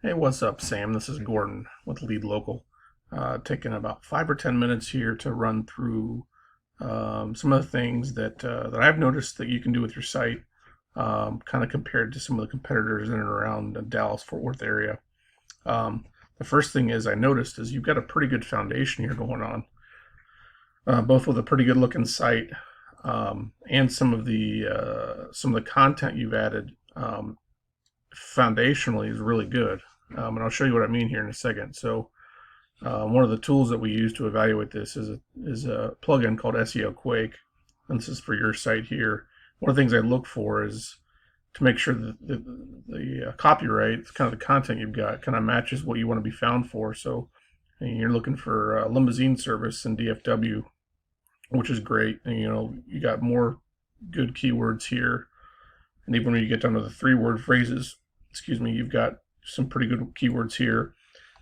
Hey, what's up, Sam? This is Gordon with Lead Local. Taking about 5 or 10 minutes here to run through some of the things that I've noticed that you can do with your site, kind of compared to some of the competitors in and around the Dallas-Fort Worth area. The first thing is I noticed is you've got a pretty good foundation here going on, both with a pretty good looking site and some of the content you've added foundationally is really good. And I'll show you what I mean here in a second. So one of the tools that we use to evaluate this is a plugin called SEO Quake, and this is for your site here. One of the things I look for is to make sure that the copyright, kind of the content you've got, kind of matches what you want to be found for. So you're looking for a limousine service in DFW, which is great. And you got more good keywords here. And even when you get down to the 3-word phrases, you've got some pretty good keywords here.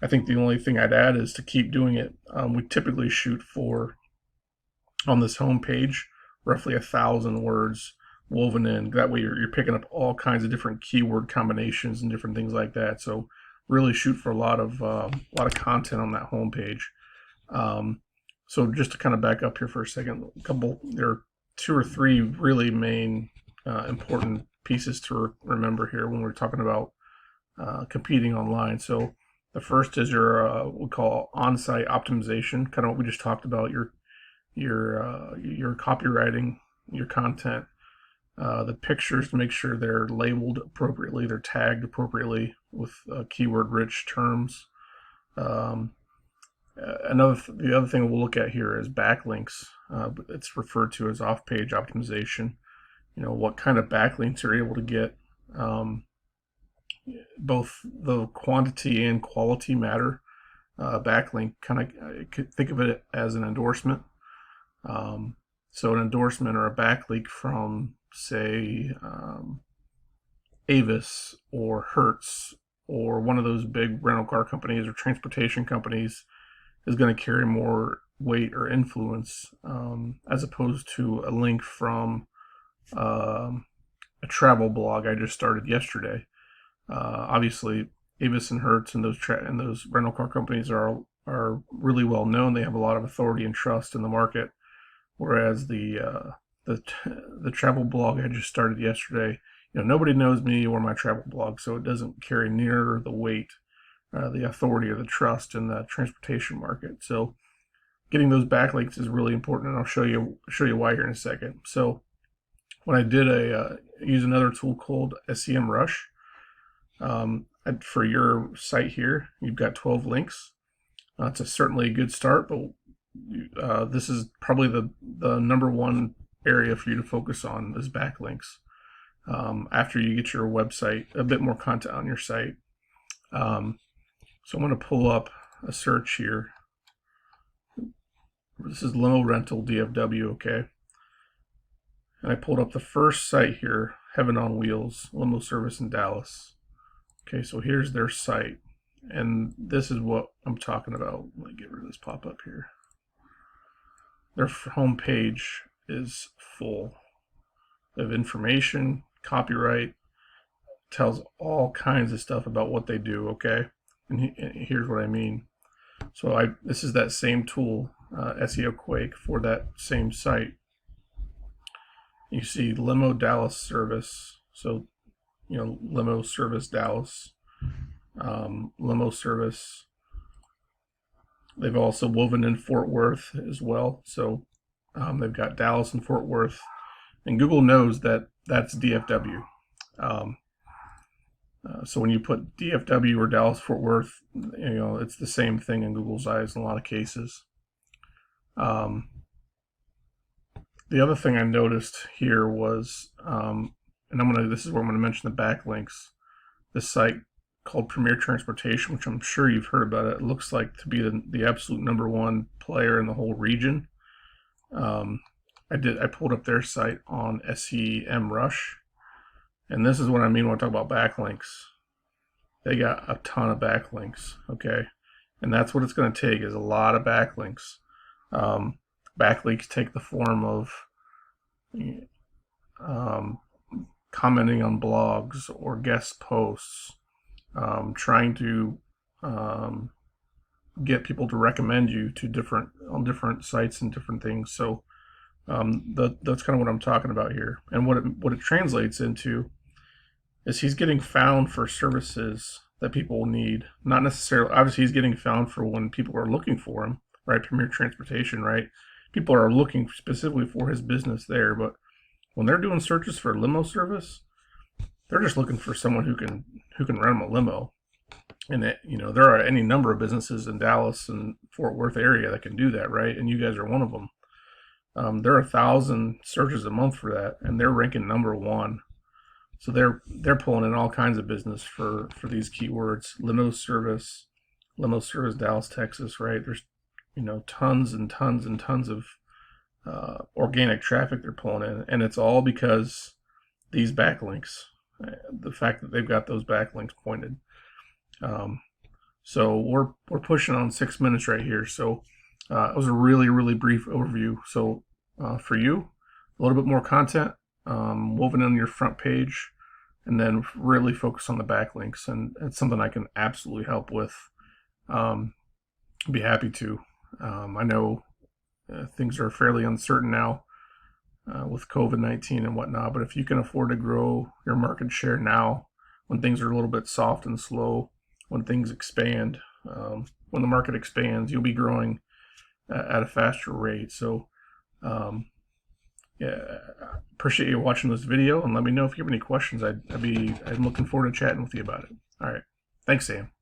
I think the only thing I'd add is to keep doing it. We typically shoot for, on this home page, roughly 1,000 words woven in. That way you're picking up all kinds of different keyword combinations and different things like that. So really shoot for a lot of content on that home page. So just to kind of back up here for a second, there are 2 or 3 really main important pieces to remember here when we're talking about competing online. So the first is your what we call on-site optimization, kind of what we just talked about. Your copywriting, your content, the pictures, to make sure they're labeled appropriately, they're tagged appropriately with keyword-rich terms. The other thing we'll look at here is backlinks. It's referred to as off-page optimization. What kind of backlinks you're able to get. Both the quantity and quality matter. Backlink, kind of think of it as an endorsement. So an endorsement or a backlink from, say, Avis or Hertz or one of those big rental car companies or transportation companies is going to carry more weight or influence, as opposed to a link from a travel blog I just started yesterday. Obviously, Avis and Hertz and those rental car companies are really well known. They have a lot of authority and trust in the market, whereas the travel blog I just started yesterday, nobody knows me or my travel blog, so it doesn't carry near the weight, the authority or the trust in the transportation market. So getting those backlinks is really important, and I'll show you why here in a second. So when I did use another tool called SEMrush. For your site here, you've got 12 links. It's certainly a good start, but this is probably the number one area for you to focus on is backlinks. After you get your website, a bit more content on your site. So I'm going to pull up a search here. This is limo rental DFW, okay? And I pulled up the first site here, Heaven on Wheels, limo service in Dallas. Okay, so here's their site, and this is what I'm talking about. Let me get rid of this pop-up here. Their home page is full of information, copyright, tells all kinds of stuff about what they do, okay? And here's what I mean. So this is that same tool, SEO Quake, for that same site. You see Limo Dallas Service, so limo service Dallas, limo service. They've also woven in Fort Worth as well. So they've got Dallas and Fort Worth, and Google knows that that's DFW. So when you put DFW or Dallas Fort Worth, it's the same thing in Google's eyes in a lot of cases. The other thing I noticed here was, this is where I'm going to mention the backlinks. This site called Premier Transportation, which I'm sure you've heard about it, looks like to be the absolute number one player in the whole region. I pulled up their site on SEMrush, and this is what I mean when I talk about backlinks. They got a ton of backlinks, okay? And that's what it's going to take, is a lot of backlinks. Backlinks take the form of commenting on blogs or guest posts, trying to get people to recommend you to different sites and different things. So that's kind of what I'm talking about here. And what it translates into is he's getting found for services that people need. Not necessarily, obviously, he's getting found for when people are looking for him, right? Premier Transportation, right? People are looking specifically for his business there, but when they're doing searches for limo service, they're just looking for someone who can run them a limo. And there are any number of businesses in Dallas and Fort Worth area that can do that, right? And you guys are one of them. There are 1,000 searches a month for that, and they're ranking number 1. So they're pulling in all kinds of business for these keywords: limo service, Dallas, Texas, right? There's tons and tons and tons of organic traffic they're pulling in, and it's all because these backlinks, the fact that they've got those backlinks pointed. So we're pushing on 6 minutes right here. So it was a really brief overview. So for you, a little bit more content woven in your front page, and then really focus on the backlinks. And it's something I can absolutely help with. Be happy to. I know things are fairly uncertain now with COVID-19 and whatnot, but if you can afford to grow your market share now, when things are a little bit soft and slow, when things expand, when the market expands, you'll be growing at a faster rate. So yeah, appreciate you watching this video, and let me know if you have any questions. I'm looking forward to chatting with you about it. All right. Thanks, Sam.